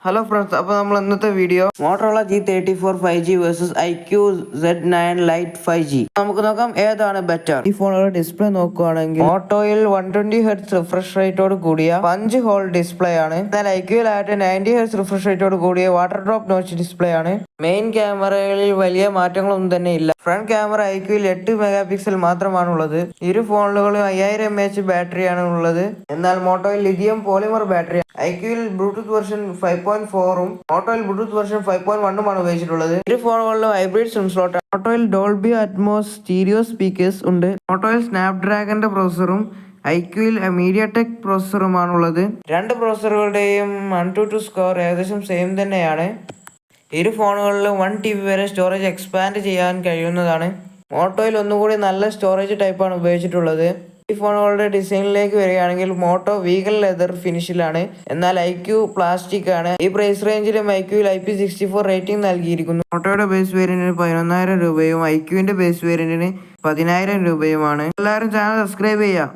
Hello friends, അപ്പോൾ നമ്മൾ ഇന്നത്തെ video Motorola G34 5G versus IQ Z9 Lite 5G. നമുക്ക് നോക്കാം ഏതാണ് ബെറ്റർ. ഈ ഫോണുകളുടെ ഡിസ്പ്ലേ നോക്കുകയാണെങ്കിൽ മോട്ടോയിൽ 120 Hz റിഫ്രഷ് റേറ്റോട് കൂടിയ 5 ഹോൾ ഡിസ്പ്ലേ ആണ്. എന്നാൽ IQലായിട്ട് 90 Hz റിഫ്രഷ് റേറ്റോട് കൂടിയ വാട്ടർ ഡ്രോപ്പ് നോച്ച് ഡിസ്പ്ലേ ആണ്. മെയിൻ ക്യാമറകളിൽ വലിയ മാറ്റങ്ങളൊന്നും തന്നെ ഇല്ല. ഫ്രണ്ട് ക്യാമറ IQൽ 8 മെഗാ പിക്സൽ മാത്രമാണുള്ളത്. ഇരു ഫോണുകളും 5000 mAh ബാറ്ററിയാണ് ഉള്ളത്. എന്നാൽ മോട്ടോയിൽ ലിഥിയം പോളിമർ ബാറ്ററി. IQൽ ബ്ലൂടൂത്ത് വെർഷൻ 5.4ഉം മോട്ടോയിൽ ബ്ലൂടൂത്ത് വെർഷൻ 5.1ഉമാണ് ഉപയോഗിച്ചിട്ടുള്ളത്. ഇരു ഫോണുകളിലും ഹൈബ്രിഡ് സിം സ്ലോട്ട്. മോട്ടോയിൽ ഡോൾബി അറ്റ്മോസ് സ്റ്റീരിയോ സ്പീക്കേഴ്സ് ഉണ്ട്. മോട്ടോയിൽ സ്നാപ്ഡ്രാഗന്റെ പ്രോസസറും IQൽ മീഡിയടെക് പ്രോസസറുമാണുള്ളത്. രണ്ട് പ്രോസസറുകളുടെയും 122 സ്കോർ ഏകദേശം സെയിം തന്നെയാണ്. ഇരു ഫോണുകളിലും 1 TB വരെ സ്റ്റോറേജ് എക്സ്പാൻഡ് ചെയ്യാൻ കഴിയുന്നതാണ്. മോട്ടോയിൽ ഒന്നുകൂടി നല്ല സ്റ്റോറേജ് ടൈപ്പാണ് ഉപയോഗിച്ചിട്ടുള്ളത്. ഈ ഫോണുകളുടെ ഡിസൈനിലേക്ക് വരികയാണെങ്കിൽ മോട്ടോ വീഗൻ ലെതർ ഫിനിഷിലാണ്, എന്നാൽ IQ പ്ലാസ്റ്റിക് ആണ്. ഈ പ്രൈസ് റേഞ്ചിലും IQൽ IP64 റേറ്റിംഗ് നൽകിയിരിക്കുന്നു. മോട്ടോയുടെ ബേസ് വേരിയന്റിന് 11,000 രൂപയും IQന്റെ ബേസ് വേരിയന്റിന് 10,000 രൂപയുമാണ്. എല്ലാവരും ചാനൽ സബ്സ്ക്രൈബ് ചെയ്യുക.